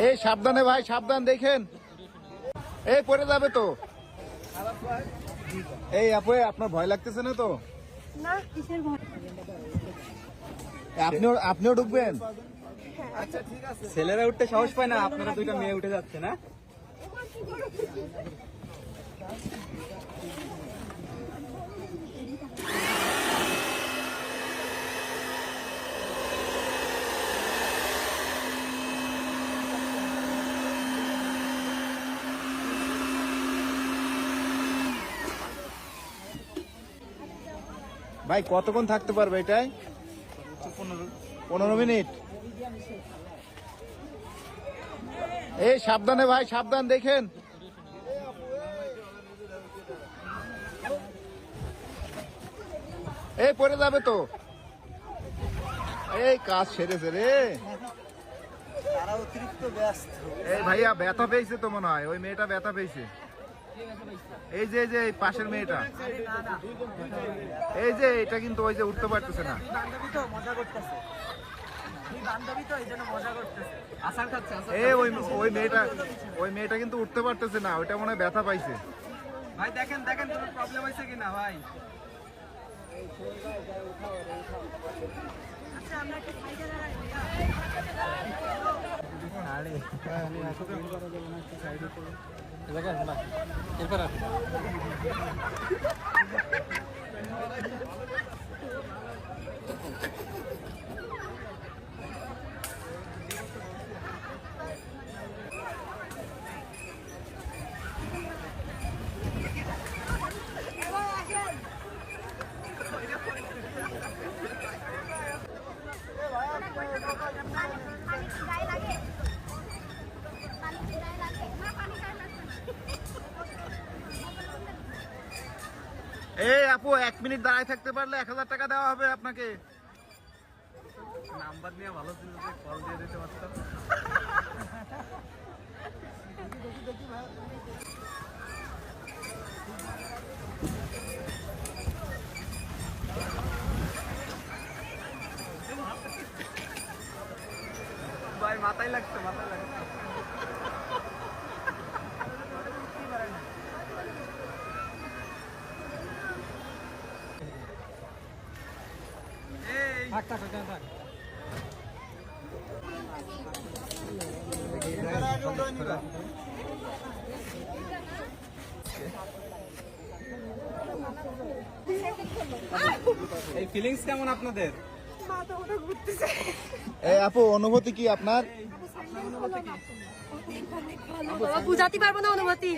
এই সাবধানে ভাই, সাবধান দেখেন, এই পড়ে যাবে তো। এই আপু, আপনার ভয় লাগতেছে না তো? না, কিসের ভয়? আপনিও ঢুকবেন? আচ্ছা ঠিক আছে। ছেলেরা উঠতে সাহস পায় না, আপনারা দুইটা মেয়ে উঠে যাচ্ছে না? ভাই কতক্ষণ থাকতে পারবে এটাই? 15 মিনিট। এই সাবধানে ভাই, সাবধান দেখেন। এই পড়ে যাবে তো। এই কাজ সেরেছে রে। তারা অতিরিক্ত ব্যস্ত। এই ভাইয়া ব্যথা পেয়েছে তো মনে হয়, ওই মেয়েটা ব্যথা পেয়েছে। এই যে এই পাশের মেয়েটা, এই যে এটা কিন্তু ওই যে উঠতে পারতেছে না। বান্ধবী তো মজা করতেছে, বান্ধবী তো এই জন্য মজা করতেছে, আসার খাচ্ছে। এই ওই মেয়েটা কিন্তু উঠতে পারতেছে না, ওইটা মনে হয় ব্যথা পাইছে। ভাই দেখেন দেখেন কোনো প্রবলেম হয়েছে কিনা ভাই। আচ্ছা, আমরা কি সাইডে দাঁড়াই? এই আপু, 1 মিনিট দাঁড়ায় থাকতে পারলে 1000 টাকা দেওয়া হবে আপনাকে। নাম্বার নিয়ে ভালো ছিল যে কল দিয়ে দিতে পারতাম। ভাই মাথায় লাগছে, মাথায় লাগছে। এই ফিলিংস কেমন আপনাদের? মাথা ওটা ঘুরতেছে। এই আপু, অনুভূতি কি আপনার? বাবা, বুঝাতে পারবো না অনুভূতি।